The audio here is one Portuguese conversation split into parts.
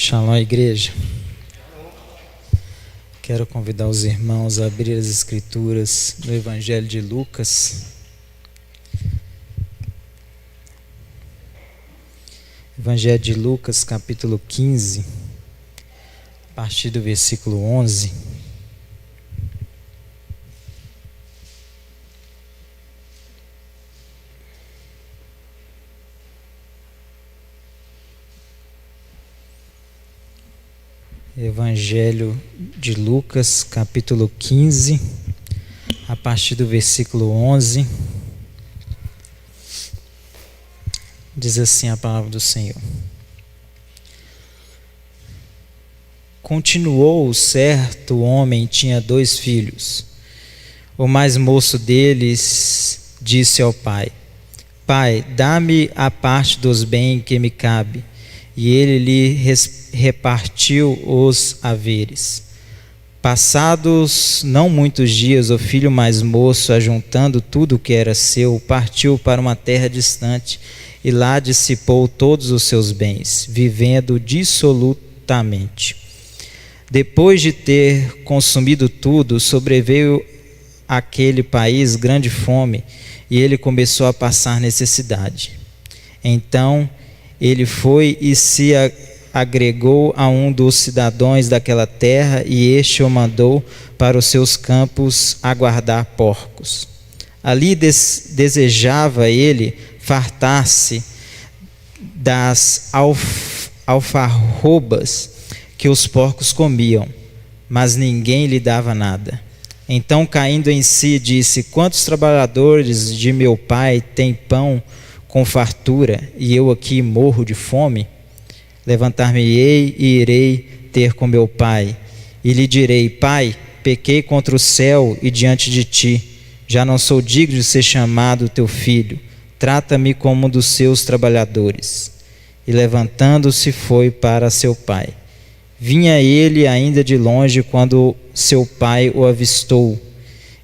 Shalom, igreja. Quero convidar os irmãos a abrir as escrituras no Evangelho de Lucas. Evangelho de Lucas, capítulo 15, a partir do versículo 11. Evangelho de Lucas, capítulo 15, a partir do versículo 11, diz assim a palavra do Senhor. Continuou: certo homem tinha 2 filhos. O mais moço deles disse ao pai: Pai, dá-me a parte dos bens que me cabe. E ele lhe repartiu os haveres. Passados não muitos dias, o filho mais moço, ajuntando tudo o que era seu, partiu para uma terra distante e lá dissipou todos os seus bens, vivendo dissolutamente. Depois de ter consumido tudo, sobreveio àquele país grande fome e ele começou a passar necessidade. Então ele foi e se agregou a um dos cidadãos daquela terra, e este o mandou para os seus campos a guardar porcos. Ali desejava ele fartar-se das alfarrobas que os porcos comiam, mas ninguém lhe dava nada. Então, caindo em si, disse: Quantos trabalhadores de meu pai têm pão com fartura, e eu aqui morro de fome? Levantar-me-ei e irei ter com meu pai, e lhe direi: Pai, pequei contra o céu e diante de ti, já não sou digno de ser chamado teu filho, trata-me como um dos seus trabalhadores. E levantando-se foi para seu pai. Vinha ele ainda de longe quando seu pai o avistou,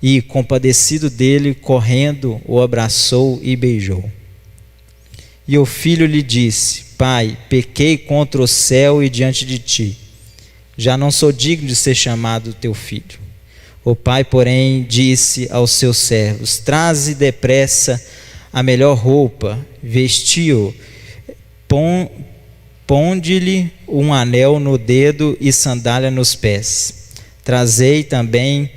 e, compadecido dele, correndo, o abraçou e beijou. E o filho lhe disse: Pai, pequei contra o céu e diante de ti, já não sou digno de ser chamado teu filho. O pai, porém, disse aos seus servos: Traze depressa a melhor roupa, vestiu, ponde-lhe um anel no dedo e sandália nos pés. Trazei também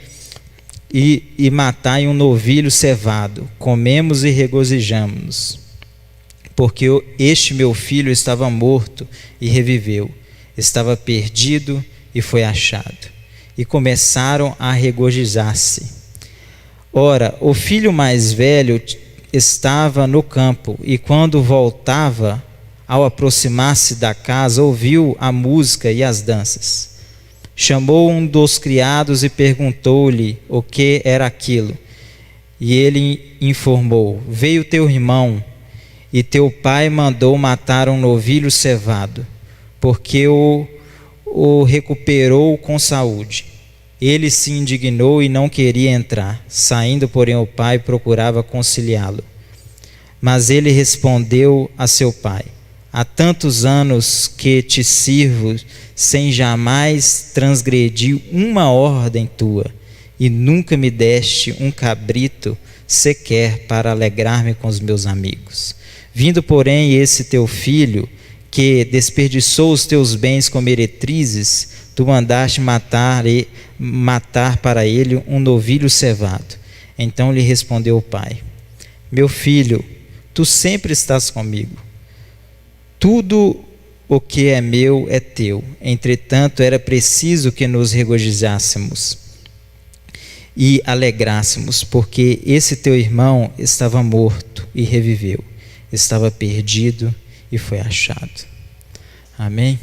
e matai um novilho cevado, comemos e regozijamo-nos. Porque este meu filho estava morto e reviveu, estava perdido e foi achado. E começaram a regozijar-se. Ora, o filho mais velho estava no campo, e quando voltava, ao aproximar-se da casa, ouviu a música e as danças. Chamou um dos criados e perguntou-lhe o que era aquilo. E ele informou: Veio teu irmão, e teu pai mandou matar um novilho cevado, porque o recuperou com saúde. Ele se indignou e não queria entrar. Saindo, porém, o pai procurava conciliá-lo. Mas ele respondeu a seu pai: Há tantos anos que te sirvo, sem jamais transgredir uma ordem tua, e nunca me deste um cabrito sequer para alegrar-me com os meus amigos. Vindo, porém, esse teu filho, que desperdiçou os teus bens com meretrizes, tu mandaste matar para ele um novilho cevado. Então lhe respondeu o pai: Meu filho, tu sempre estás comigo. Tudo o que é meu é teu. Entretanto, era preciso que nos regozijássemos e alegrássemos, porque esse teu irmão estava morto e reviveu, estava perdido e foi achado. Amém?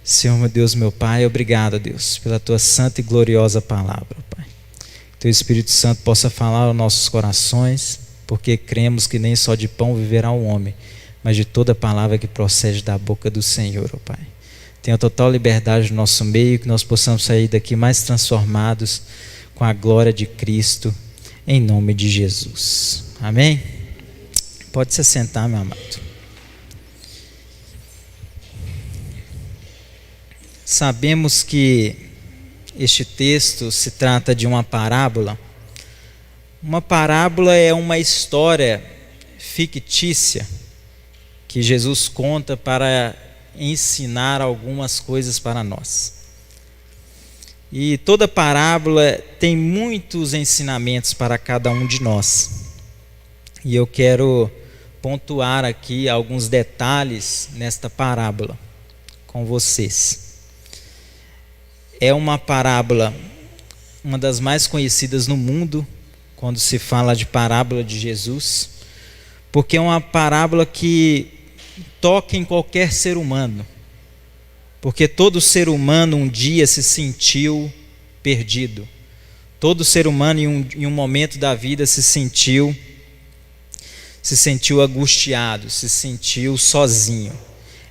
Senhor, meu Deus, meu Pai, obrigado, Deus, pela tua santa e gloriosa palavra, Pai. Que teu Espírito Santo possa falar aos nossos corações, porque cremos que nem só de pão viverá o homem, mas de toda palavra que procede da boca do Senhor, ó Pai. Tenha total liberdade no nosso meio, que nós possamos sair daqui mais transformados com a glória de Cristo, em nome de Jesus. Amém? Pode se sentar, meu amado. Sabemos que este texto se trata de uma parábola. Uma parábola é uma história fictícia que Jesus conta para ensinar algumas coisas para nós. E toda parábola tem muitos ensinamentos para cada um de nós. E eu quero pontuar aqui alguns detalhes nesta parábola com vocês. É uma parábola, uma das mais conhecidas no mundo, quando se fala de parábola de Jesus, porque é uma parábola que toca em qualquer ser humano, porque todo ser humano um dia se sentiu perdido, todo ser humano em um momento da vida se sentiu angustiado, se sentiu sozinho.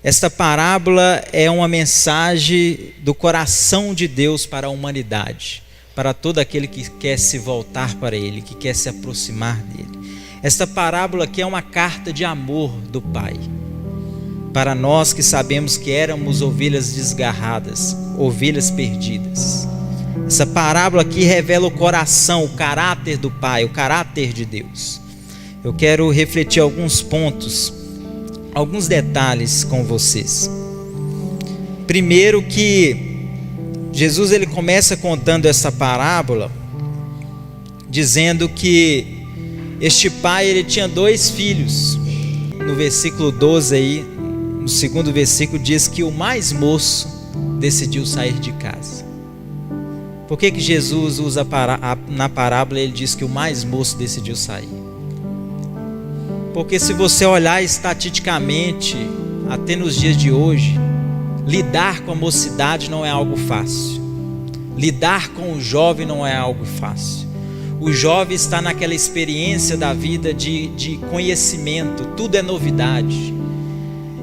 Esta parábola é uma mensagem do coração de Deus para a humanidade, para todo aquele que quer se voltar para Ele, que quer se aproximar dEle. Esta parábola aqui é uma carta de amor do Pai, para nós que sabemos que éramos ovelhas desgarradas, ovelhas perdidas. Essa parábola aqui revela o coração, o caráter do Pai, o caráter de Deus. Eu quero refletir alguns pontos, alguns detalhes com vocês. Primeiro, que Jesus ele começa contando essa parábola dizendo que este pai ele tinha 2 filhos. No versículo 12 aí, no segundo versículo, diz que o mais moço decidiu sair de casa. Por que Jesus usa na parábola, ele diz que o mais moço decidiu sair? Porque se você olhar estatisticamente, até nos dias de hoje, lidar com a mocidade não é algo fácil. Lidar com o jovem não é algo fácil. O jovem está naquela experiência da vida de conhecimento, tudo é novidade.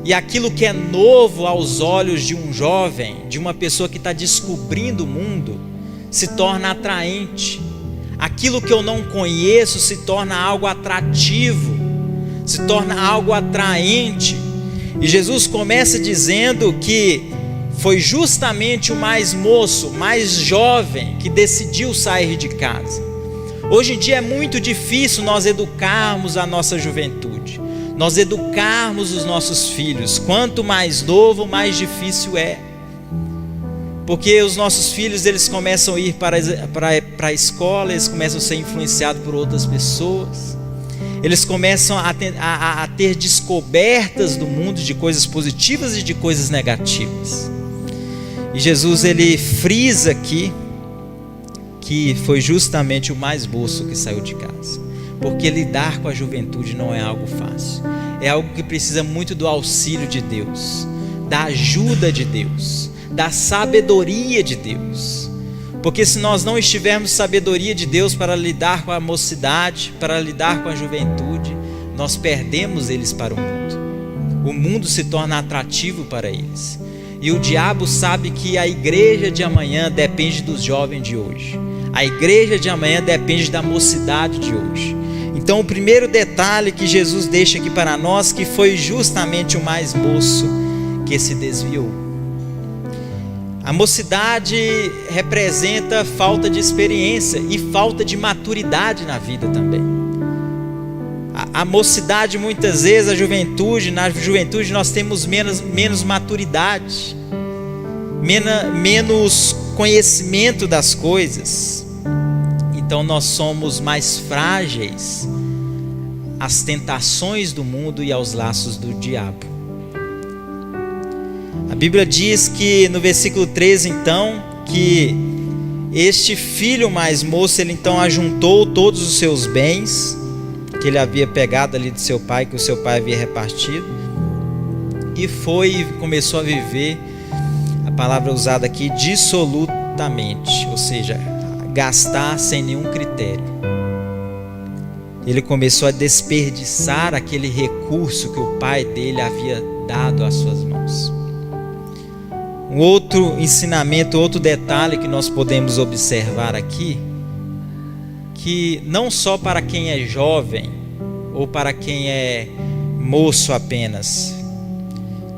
E aquilo que é novo aos olhos de um jovem, de uma pessoa que está descobrindo o mundo, se torna atraente. Aquilo que eu não conheço se torna algo atrativo, se torna algo atraente. E Jesus começa dizendo que foi justamente o mais moço, mais jovem, que decidiu sair de casa. Hoje em dia é muito difícil nós educarmos a nossa juventude, nós educarmos os nossos filhos. Quanto mais novo, mais difícil é. Porque os nossos filhos eles começam a ir para a escola, eles começam a ser influenciados por outras pessoas. Eles começam a ter descobertas do mundo de coisas positivas e de coisas negativas. E Jesus ele frisa aqui que foi justamente o mais moço que saiu de casa. Porque lidar com a juventude não é algo fácil. É algo que precisa muito do auxílio de Deus, da ajuda de Deus, da sabedoria de Deus. Porque se nós não tivermos sabedoria de Deus para lidar com a mocidade, para lidar com a juventude, nós perdemos eles para o mundo. O mundo se torna atrativo para eles. E o diabo sabe que a igreja de amanhã depende dos jovens de hoje. A igreja de amanhã depende da mocidade de hoje. Então o primeiro detalhe que Jesus deixa aqui para nós, que foi justamente o mais moço que se desviou. A mocidade representa falta de experiência e falta de maturidade na vida também. A mocidade muitas vezes, na juventude nós temos menos maturidade, menos conhecimento das coisas. Então nós somos mais frágeis às tentações do mundo e aos laços do diabo. A Bíblia diz que no versículo 13 então, que este filho mais moço, ele então ajuntou todos os seus bens, que ele havia pegado ali de seu pai, que o seu pai havia repartido, e começou a viver, a palavra usada aqui, dissolutamente, ou seja, gastar sem nenhum critério. Ele começou a desperdiçar aquele recurso que o pai dele havia dado às suas mãos. Um outro ensinamento, outro detalhe que nós podemos observar aqui, que não só para quem é jovem ou para quem é moço apenas,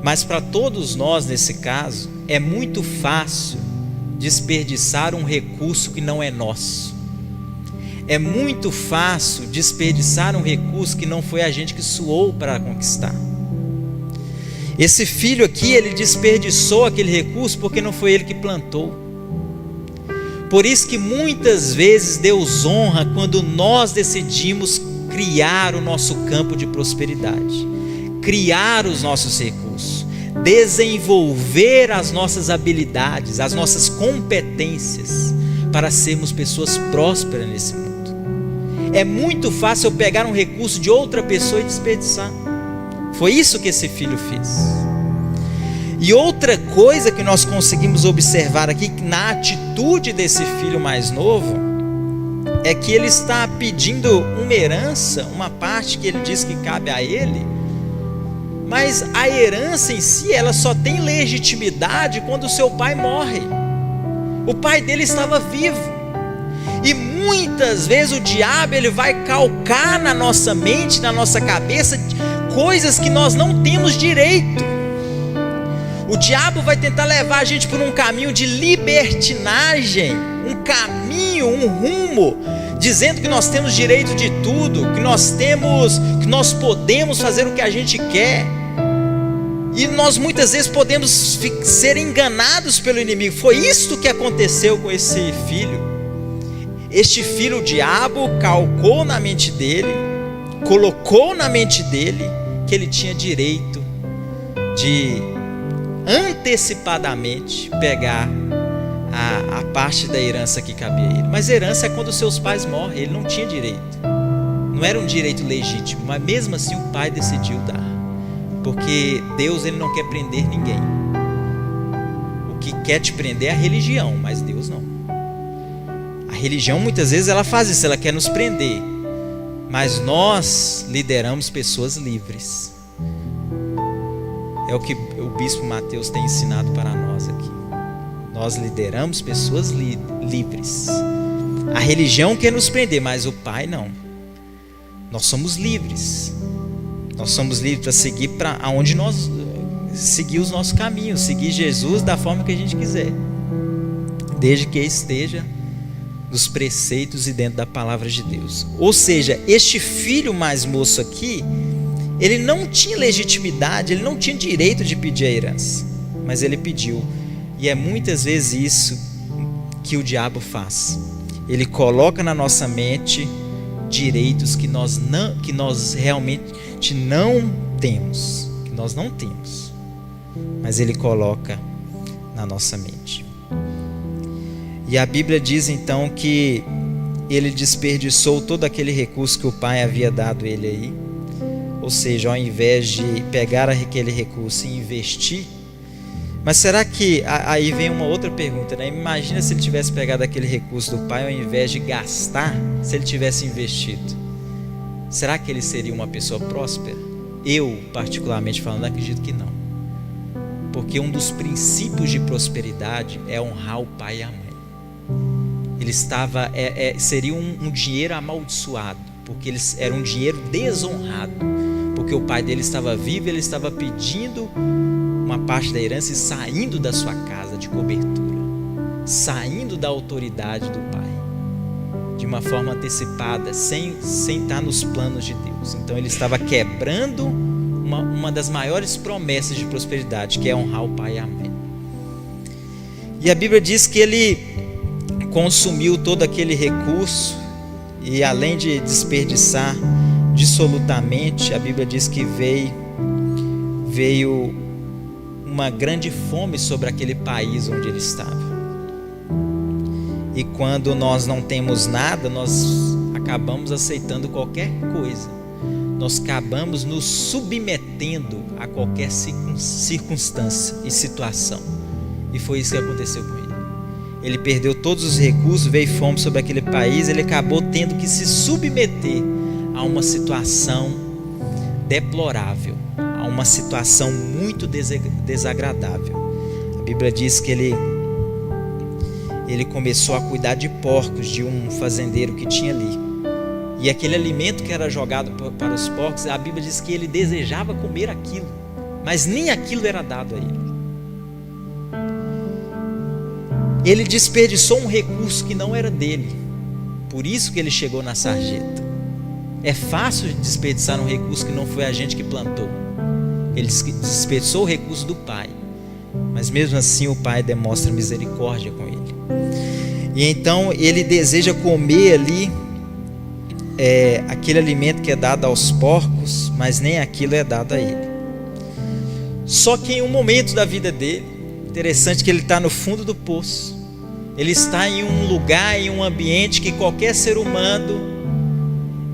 Mas para todos nós, nesse caso, é muito fácil desperdiçar um recurso que não é nosso. É muito fácil desperdiçar um recurso que não foi a gente que suou para conquistar. Esse filho aqui, ele desperdiçou aquele recurso porque não foi ele que plantou. Por isso que muitas vezes Deus honra quando nós decidimos criar o nosso campo de prosperidade, criar os nossos recursos, desenvolver as nossas habilidades, as nossas competências para sermos pessoas prósperas nesse mundo. É muito fácil eu pegar um recurso de outra pessoa e desperdiçar. Foi isso que esse filho fez. E outra coisa que nós conseguimos observar aqui na atitude desse filho mais novo é que ele está pedindo uma herança, uma parte que ele diz que cabe a ele, mas a herança em si, ela só tem legitimidade quando o seu pai morre. O pai dele estava vivo. E muitas vezes o diabo, ele vai calcar na nossa mente, na nossa cabeça, coisas que nós não temos direito. O diabo vai tentar levar a gente por um caminho de libertinagem, um caminho, um rumo, dizendo que nós temos direito de tudo, que nós podemos fazer o que a gente quer. E nós muitas vezes podemos ser enganados pelo inimigo. Foi isso que aconteceu com esse filho. Este filho, o diabo calcou na mente dele, colocou na mente dele que ele tinha direito de antecipadamente pegar a parte da herança que cabia a ele. Mas herança é quando seus pais morrem, ele não tinha direito. Não era um direito legítimo, mas mesmo assim o pai decidiu dar. Porque Deus, ele não quer prender ninguém. O que quer te prender é a religião, mas Deus não. A religião muitas vezes ela faz isso, ela quer nos prender. Mas nós lideramos pessoas livres. É o que o bispo Mateus tem ensinado para nós aqui. Nós lideramos pessoas livres. A religião quer nos prender, mas o Pai não. Nós somos livres. Nós somos livres para seguir para aonde nós seguir os nossos caminhos, seguir Jesus da forma que a gente quiser, desde que esteja nos preceitos e dentro da palavra de Deus. Ou seja, este filho mais moço aqui, ele não tinha legitimidade, ele não tinha direito de pedir a herança, mas ele pediu. E é muitas vezes isso que o diabo faz. Ele coloca na nossa mente direitos que nós realmente não temos, que nós não temos, mas ele coloca na nossa mente. E a Bíblia diz então que ele desperdiçou todo aquele recurso que o pai havia dado ele aí. Ou seja, ao invés de pegar aquele recurso e investir. Mas será que, aí vem uma outra pergunta, né? Imagina se ele tivesse pegado aquele recurso do pai ao invés de gastar, se ele tivesse investido. Será que ele seria uma pessoa próspera? Eu, particularmente falando, acredito que não. Porque um dos princípios de prosperidade é honrar o pai e a mãe. Ele seria um dinheiro amaldiçoado, porque era um dinheiro desonrado, porque o pai dele estava vivo, ele estava pedindo uma parte da herança e saindo da sua casa de cobertura, saindo da autoridade do pai, de uma forma antecipada, sem estar nos planos de Deus. Então ele estava quebrando uma das maiores promessas de prosperidade, que é honrar o pai e a mãe. E a Bíblia diz que ele consumiu todo aquele recurso e, além de desperdiçar dissolutamente, a Bíblia diz que veio uma grande fome sobre aquele país onde ele estava. E quando nós não temos nada, nós acabamos aceitando qualquer coisa, nós acabamos nos submetendo a qualquer circunstância e situação. E foi isso que aconteceu com ele. Ele perdeu todos os recursos, veio fome sobre aquele país, ele acabou tendo que se submeter a uma situação deplorável, a uma situação muito desagradável. A Bíblia diz que ele começou a cuidar de porcos de um fazendeiro que tinha ali. E aquele alimento que era jogado para os porcos, a Bíblia diz que ele desejava comer aquilo. mas nem aquilo era dado a ele. Ele desperdiçou um recurso que não era dele, por isso que ele chegou na sarjeta. É fácil desperdiçar um recurso que não foi a gente que plantou. Ele desperdiçou o recurso do pai, mas mesmo assim o pai demonstra misericórdia com ele. E então ele deseja comer ali aquele alimento que é dado aos porcos, mas nem aquilo é dado a ele. Só que em um momento da vida dele, interessante que ele está no fundo do poço, ele está em um lugar, em um ambiente que qualquer ser humano,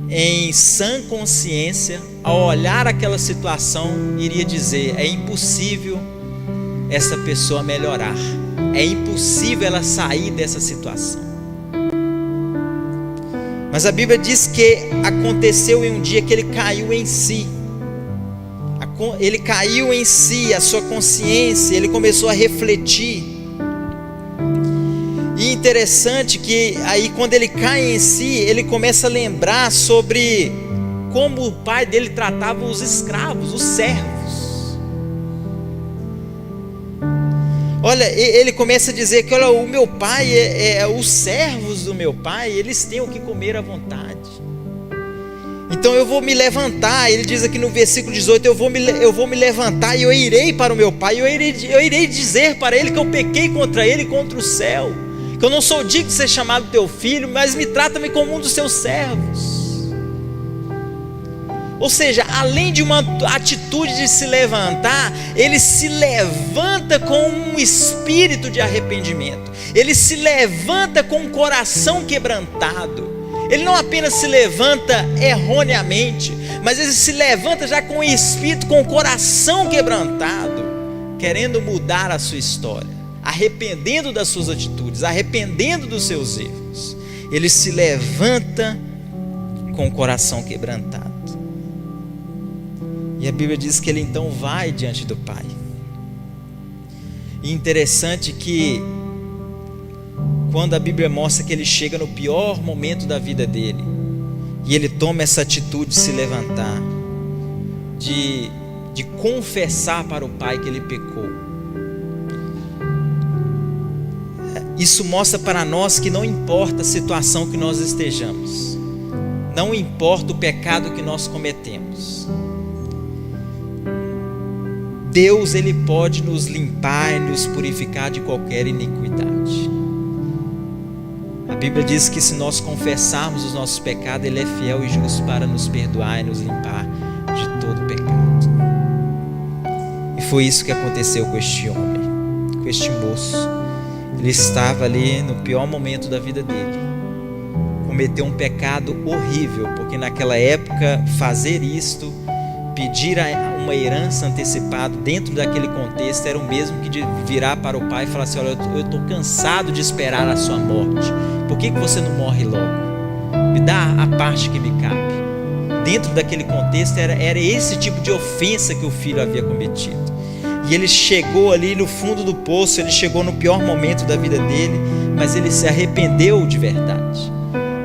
em sã consciência, ao olhar aquela situação, iria dizer: é impossível essa pessoa melhorar, é impossível ela sair dessa situação. Mas a Bíblia diz que aconteceu em um dia que ele caiu em si. Ele caiu em si, a sua consciência, ele começou a refletir. E interessante que aí quando ele cai em si, ele começa a lembrar sobre como o pai dele tratava os escravos, os servos. Olha, ele começa a dizer que olha, o meu pai, os servos do meu pai, eles têm o que comer à vontade. Então eu vou me levantar, ele diz aqui no versículo 18, eu vou me levantar e eu irei para o meu pai, eu irei dizer para ele que eu pequei contra ele e contra o céu, que eu não sou digno de ser chamado teu filho, mas me trata-me como um dos seus servos. Ou seja, além de uma atitude de se levantar, ele se levanta com um espírito de arrependimento, ele se levanta com um coração quebrantado. Ele não apenas se levanta erroneamente, mas ele se levanta já com o espírito, com o coração quebrantado, querendo mudar a sua história, arrependendo das suas atitudes, arrependendo dos seus erros. Ele se levanta com o coração quebrantado. E a Bíblia diz que ele então vai diante do Pai. E interessante que quando a Bíblia mostra que ele chega no pior momento da vida dele, e ele toma essa atitude de se levantar, de confessar para o Pai que ele pecou. Isso mostra para nós que não importa a situação que nós estejamos, não importa o pecado que nós cometemos, Deus ele pode nos limpar e nos purificar de qualquer iniquidade. A Bíblia diz que se nós confessarmos os nossos pecados, ele é fiel e justo para nos perdoar e nos limpar de todo pecado. E foi isso que aconteceu com este homem, com este moço. Ele estava ali no pior momento da vida dele, cometeu um pecado horrível, porque naquela época fazer isto, pedir uma herança antecipada dentro daquele contexto, era o mesmo que de virar para o pai e falar assim: olha, eu estou cansado de esperar a sua morte, por que você não morre logo? Me dá a parte que me cabe. Dentro daquele contexto era esse tipo de ofensa que o filho havia cometido. E ele chegou ali no fundo do poço, ele chegou no pior momento da vida dele, mas ele se arrependeu de verdade.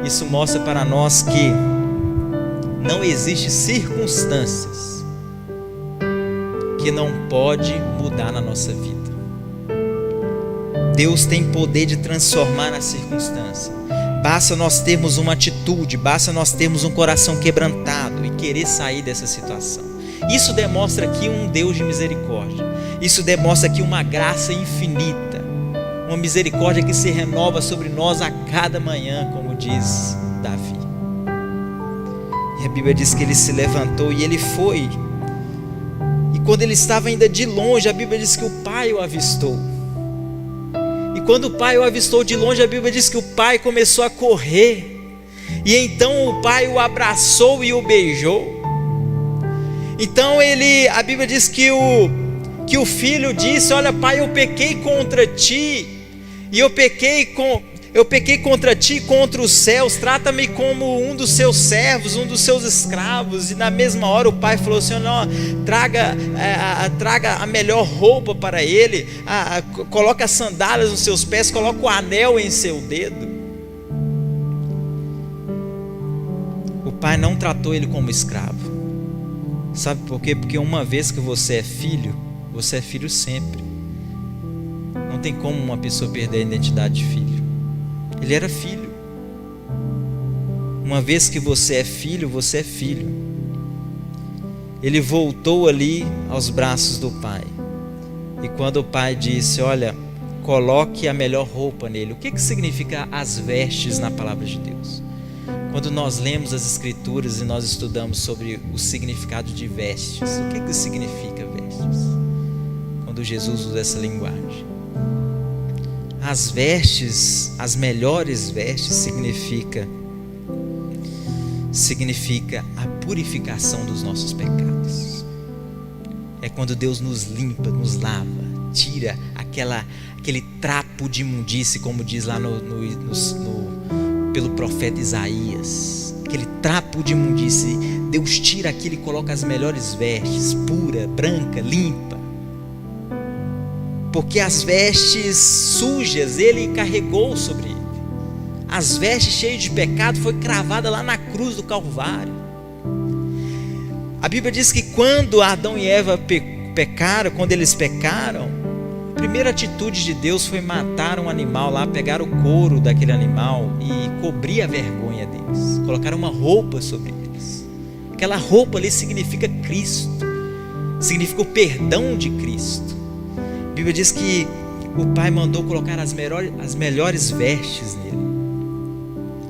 Isso mostra para nós que não existe circunstâncias que não pode mudar na nossa vida. Deus tem poder de transformar a circunstância. Basta nós termos uma atitude, basta nós termos um coração quebrantado e querer sair dessa situação. Isso demonstra aqui um Deus de misericórdia. Isso demonstra aqui uma graça infinita, uma misericórdia que se renova sobre nós a cada manhã, como diz Davi. E a Bíblia diz que ele se levantou e ele foi. E quando ele estava ainda de longe, a Bíblia diz que o pai o avistou. E quando o pai o avistou de longe, a Bíblia diz que o pai começou a correr. E então o pai o abraçou e o beijou. Então a Bíblia diz que o filho disse: olha pai, eu pequei contra ti, e eu pequei contra ti e contra os céus, trata-me como um dos seus servos, um dos seus escravos. E na mesma hora o pai falou assim: não, traga a melhor roupa para ele, coloca as sandálias nos seus pés, coloca o anel em seu dedo. O pai não tratou ele como escravo, Sabe por quê? Porque uma vez que você é filho sempre. Não tem como uma pessoa perder a identidade de filho. Ele era filho. Uma vez que você é filho, você é filho. Ele voltou ali aos braços do pai. E quando o pai disse: olha, coloque a melhor roupa nele. O que significa as vestes na palavra de Deus? Quando nós lemos as escrituras e nós estudamos sobre o significado de vestes, o que significa vestes? Quando Jesus usa essa linguagem. As vestes, as melhores vestes significa a purificação dos nossos pecados. É quando Deus nos limpa, nos lava, tira aquele trapo de imundície, como diz lá pelo profeta Isaías. Aquele trapo de imundície, Deus tira aquilo e coloca as melhores vestes, pura, branca, limpa. Porque as vestes sujas Ele carregou sobre Ele. As vestes cheias de pecado foi cravada lá na cruz do Calvário. A Bíblia diz que quando Adão e Eva pecaram, quando eles pecaram, a primeira atitude de Deus foi matar um animal lá, pegar o couro daquele animal e cobrir a vergonha deles, colocar uma roupa sobre eles. Aquela roupa ali significa Cristo, significa o perdão de Cristo. A Bíblia diz que o Pai mandou colocar as melhores vestes nele.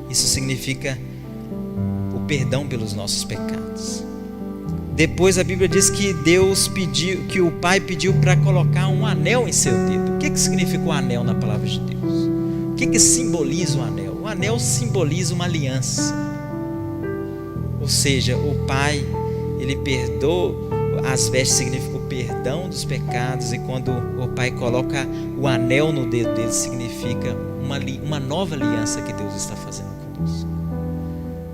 Isso significa o perdão pelos nossos pecados. Depois a Bíblia diz que que o Pai pediu para colocar um anel em seu dedo. O que significa o anel na palavra de Deus? O que simboliza o anel? O anel simboliza uma aliança. Ou seja, o Pai, Ele perdoa, as vestes significam o perdão dos pecados, e quando o Pai coloca o anel no dedo dele, significa uma nova aliança que Deus está fazendo conosco.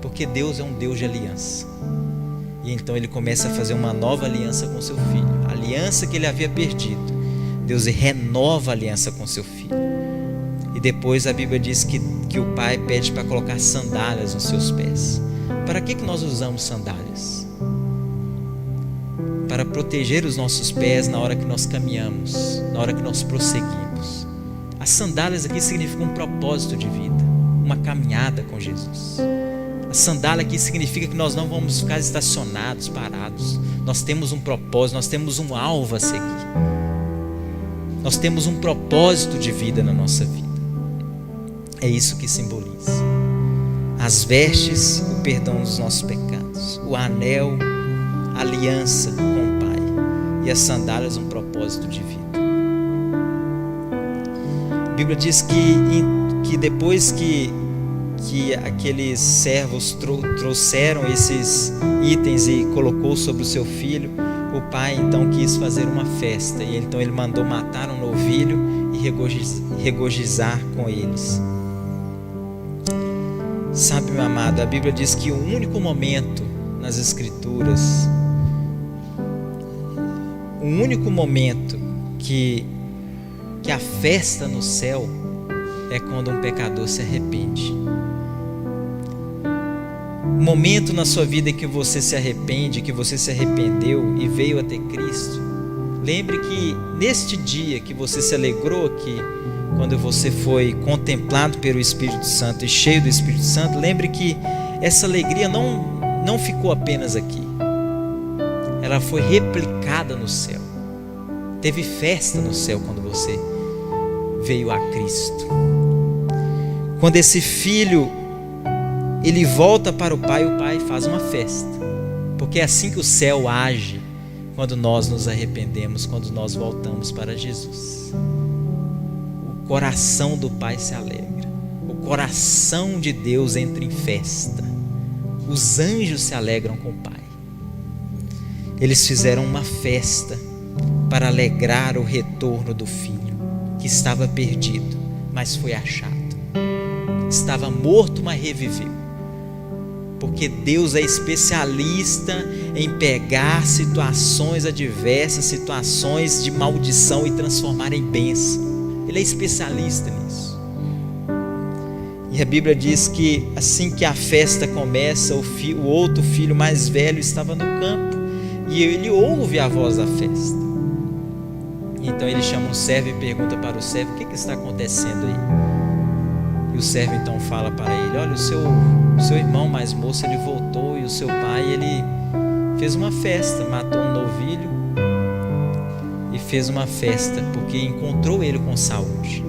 Porque Deus é um Deus de aliança. E então Ele começa a fazer uma nova aliança com seu filho. A aliança que Ele havia perdido, Deus renova a aliança com seu filho. E depois a Bíblia diz que o Pai pede para colocar sandálias nos seus pés. Para que nós usamos sandálias? Para proteger os nossos pés na hora que nós caminhamos, na hora que nós prosseguimos. As sandálias aqui significam um propósito de vida, uma caminhada com Jesus. A sandália aqui significa que nós não vamos ficar estacionados, parados. Nós temos um propósito, nós temos um alvo a seguir. Nós temos um propósito de vida na nossa vida. É isso que simboliza. As vestes, o perdão dos nossos pecados. O anel, a aliança com o Pai. E as sandálias, um propósito de vida. A Bíblia diz que depois que aqueles servos trouxeram esses itens e colocou sobre o seu filho, o pai então quis fazer uma festa, e então ele mandou matar um novilho e regozijar com eles. Sabe, meu amado, a Bíblia diz que o único momento nas Escrituras, o único momento que a festa no céu é quando um pecador se arrepende. O momento na sua vida em que você se arrepende, que você se arrependeu e veio até Cristo, lembre que neste dia que você se alegrou aqui, quando você foi contemplado pelo Espírito Santo e cheio do Espírito Santo, lembre que essa alegria não ficou apenas aqui, ela foi replicada no céu. Teve festa no céu quando você veio a Cristo. Quando esse filho ele volta para o Pai faz uma festa, porque é assim que o céu age quando nós nos arrependemos, quando nós voltamos para Jesus. O coração do Pai se alegra, o coração de Deus entra em festa, os anjos se alegram com o Pai. Eles fizeram uma festa para alegrar o retorno do filho, que estava perdido, mas foi achado. Estava morto, mas reviveu. Porque Deus é especialista em pegar situações adversas, situações de maldição, e transformar em bênção. Ele é especialista nisso. E a Bíblia diz que assim que a festa começa, o outro filho mais velho estava no campo, e ele ouve a voz da festa. Então ele chama um servo e pergunta para o servo: o que está acontecendo aí? E o servo então fala para ele: olha, o seu irmão mais moço, ele voltou, e o seu pai, ele fez uma festa, matou um novilho e fez uma festa porque encontrou ele com saúde.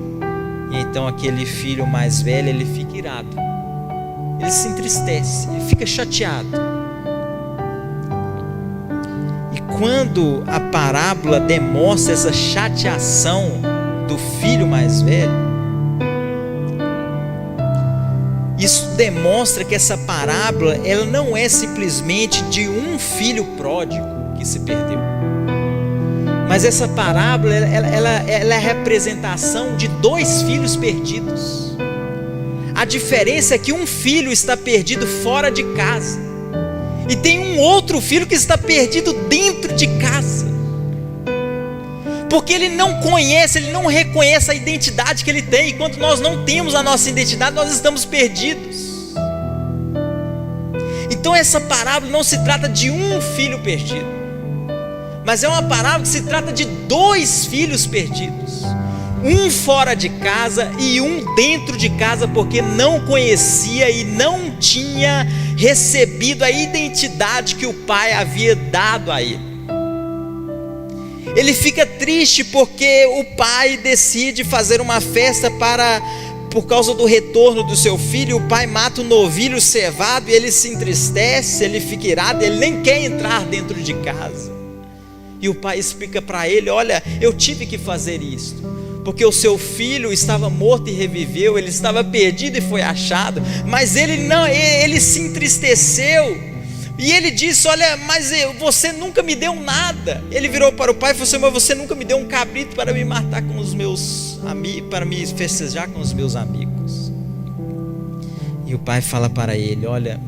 E então aquele filho mais velho, ele fica irado, ele se entristece, ele fica chateado. E quando a parábola demonstra essa chateação do filho mais velho, isso demonstra que essa parábola, ela não é simplesmente de um filho pródigo que se perdeu, mas essa parábola ela é a representação de dois filhos perdidos. A diferença é que um filho está perdido fora de casa e tem um outro filho que está perdido dentro de casa, porque ele não conhece, ele não reconhece a identidade que ele tem. E quando nós não temos a nossa identidade, nós estamos perdidos. Então essa parábola não se trata de um filho perdido, mas é uma parábola que se trata de dois filhos perdidos, um fora de casa e um dentro de casa, porque não conhecia e não tinha recebido a identidade que o pai havia dado a ele. Ele fica triste porque o pai decide fazer uma festa por causa do retorno do seu filho. O pai mata o novilho cevado e ele se entristece, ele fica irado, ele nem quer entrar dentro de casa. E o pai explica para ele: olha, eu tive que fazer isso, porque o seu filho estava morto e reviveu, ele estava perdido e foi achado. Mas ele se entristeceu. E ele disse: olha, mas você nunca me deu nada. Ele virou para o pai e falou assim: mas você nunca me deu um cabrito para me matar com os meus amigos, para me festejar com os meus amigos. E o pai fala para ele: olha,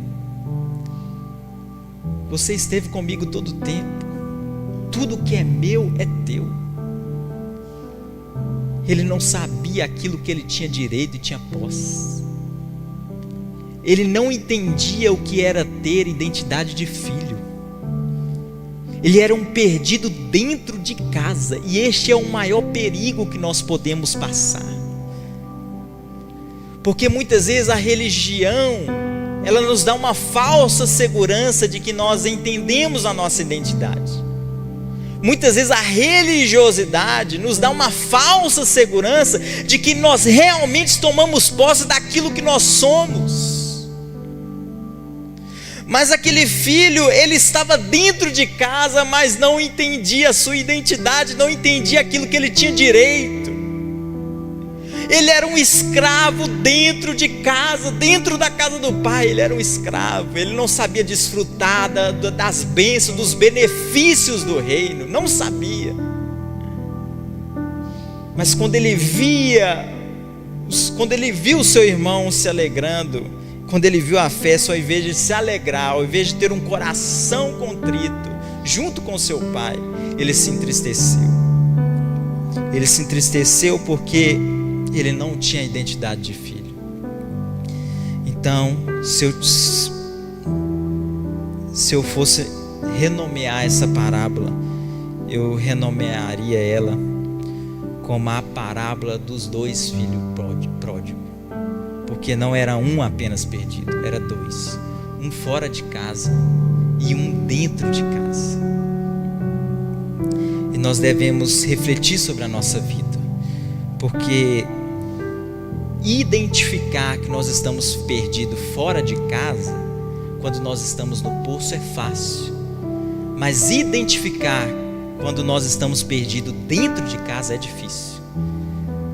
você esteve comigo todo o tempo, tudo que é meu é teu. Ele não sabia aquilo que ele tinha direito e tinha posse. Ele não entendia o que era ter identidade de filho. Ele era um perdido dentro de casa, e este é o maior perigo que nós podemos passar. Porque muitas vezes a religião, ela nos dá uma falsa segurança de que nós entendemos a nossa identidade. Muitas vezes a religiosidade nos dá uma falsa segurança de que nós realmente tomamos posse daquilo que nós somos. Mas aquele filho, ele estava dentro de casa, mas não entendia a sua identidade, não entendia aquilo que ele tinha direito. Ele era um escravo dentro de casa, dentro da casa do pai. Ele era um escravo, ele não sabia desfrutar das bênçãos, dos benefícios do reino, não sabia. Mas quando ele viu o seu irmão se alegrando, quando ele viu a festa, ao invés de se alegrar, ao invés de ter um coração contrito junto com seu pai, ele se entristeceu. Ele se entristeceu porque ele não tinha identidade de filho. Então, se eu fosse renomear essa parábola, eu renomearia ela como a parábola dos dois filhos pródigos. Porque não era um apenas perdido, era dois. Um fora de casa e um dentro de casa. E nós devemos refletir sobre a nossa vida, porque identificar que nós estamos perdidos fora de casa, quando nós estamos no poço, é fácil. Mas identificar quando nós estamos perdidos dentro de casa é difícil.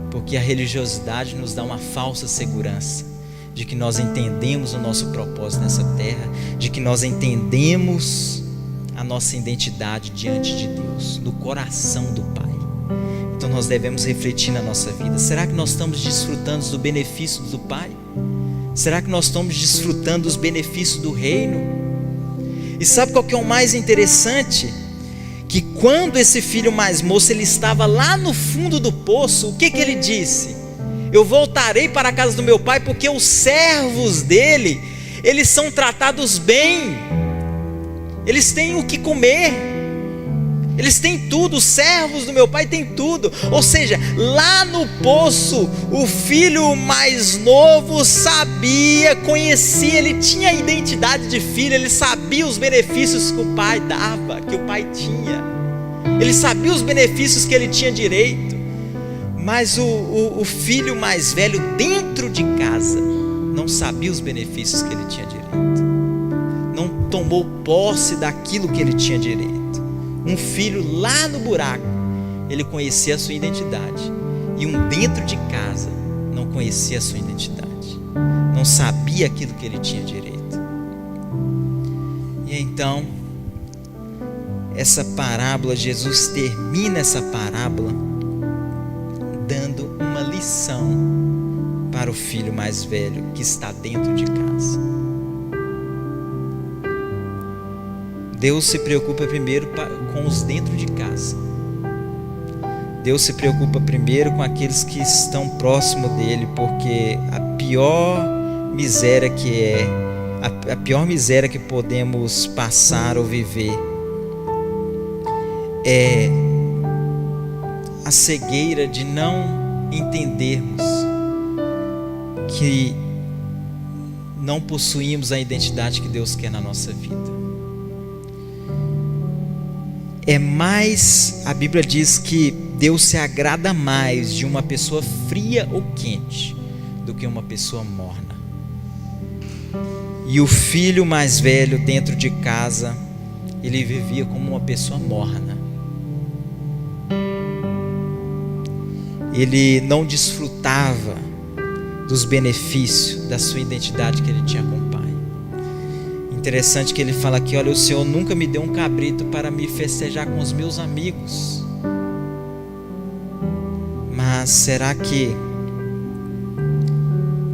Porque a religiosidade nos dá uma falsa segurança de que nós entendemos o nosso propósito nessa terra, de que nós entendemos a nossa identidade diante de Deus, no coração do Pai. Então nós devemos refletir na nossa vida. Será que nós estamos desfrutando do benefício do Pai? Será que nós estamos desfrutando dos benefícios do reino? E sabe qual que é o mais interessante? Que quando esse filho mais moço, ele estava lá no fundo do poço, o que ele disse? Eu voltarei para a casa do meu pai, porque os servos dele, eles são tratados bem, eles têm o que comer. Eles têm tudo, os servos do meu pai têm tudo. Ou seja, lá no poço, o filho mais novo sabia, conhecia, ele tinha a identidade de filho, ele sabia os benefícios que o pai dava, que o pai tinha. Ele sabia os benefícios que ele tinha direito. Mas o filho mais velho dentro de casa não sabia os benefícios que ele tinha direito. Não tomou posse daquilo que ele tinha direito. Um filho lá no buraco, ele conhecia a sua identidade. E um dentro de casa não conhecia a sua identidade. Não sabia aquilo que ele tinha direito. E então, essa parábola, Jesus termina essa parábola dando uma lição para o filho mais velho que está dentro de casa. Deus se preocupa primeiro com os dentro de casa. Deus se preocupa primeiro com aqueles que estão próximo dele, porque a pior miséria que podemos passar ou viver é a cegueira de não entendermos que não possuímos a identidade que Deus quer na nossa vida. A Bíblia diz que Deus se agrada mais de uma pessoa fria ou quente do que uma pessoa morna. E o filho mais velho dentro de casa, ele vivia como uma pessoa morna. Ele não desfrutava dos benefícios da sua identidade que ele tinha com o Pai. Interessante que ele fala aqui: olha, o Senhor nunca me deu um cabrito para me festejar com os meus amigos. Mas será que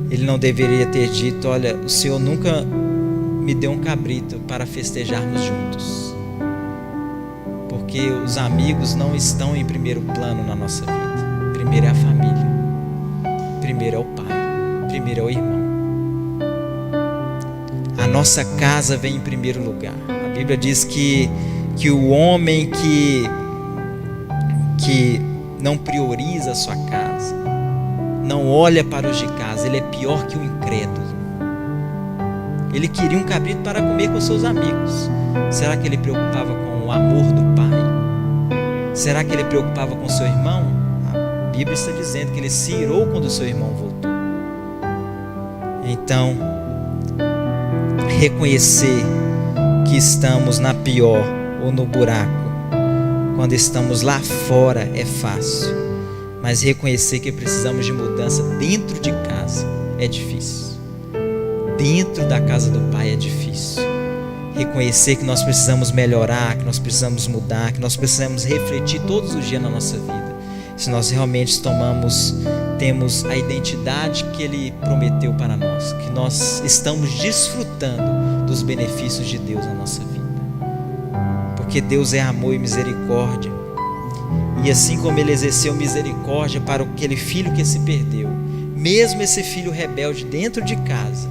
ele não deveria ter dito: olha, o Senhor nunca me deu um cabrito para festejarmos juntos? Porque os amigos não estão em primeiro plano na nossa vida. Primeiro é a família, primeiro é o pai, primeiro é o irmão. A nossa casa vem em primeiro lugar. A Bíblia diz que o homem que não prioriza a sua casa, não olha para os de casa, ele é pior que o incrédulo. Ele queria um cabrito para comer com seus amigos. Será que ele preocupava com o amor do pai? Será que ele preocupava com seu irmão? A Bíblia está dizendo que ele se irou quando seu irmão voltou. Então, reconhecer que estamos na pior ou no buraco, quando estamos lá fora, é fácil. Mas reconhecer que precisamos de mudança dentro de casa é difícil. Dentro da casa do Pai é difícil. Reconhecer que nós precisamos melhorar, que nós precisamos mudar, que nós precisamos refletir todos os dias na nossa vida, se nós realmente temos a identidade que Ele prometeu para nós, que nós estamos desfrutando dos benefícios de Deus na nossa vida. Porque Deus é amor e misericórdia. E assim como Ele exerceu misericórdia para aquele filho que se perdeu, mesmo esse filho rebelde dentro de casa,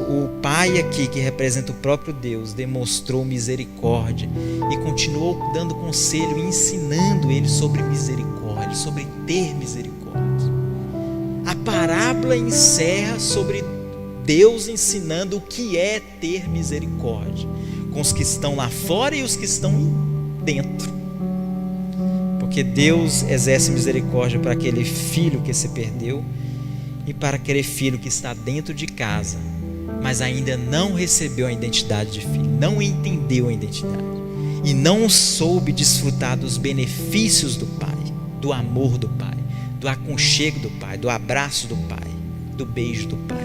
o Pai aqui, que representa o próprio Deus, demonstrou misericórdia e continuou dando conselho e ensinando ele sobre misericórdia, sobre ter misericórdia. A parábola encerra sobre Deus ensinando o que é ter misericórdia com os que estão lá fora e os que estão dentro. Porque Deus exerce misericórdia para aquele filho que se perdeu e para aquele filho que está dentro de casa, mas ainda não recebeu a identidade de filho, não entendeu a identidade e não soube desfrutar dos benefícios do Pai, do amor do Pai, do aconchego do Pai, do abraço do Pai, do beijo do Pai.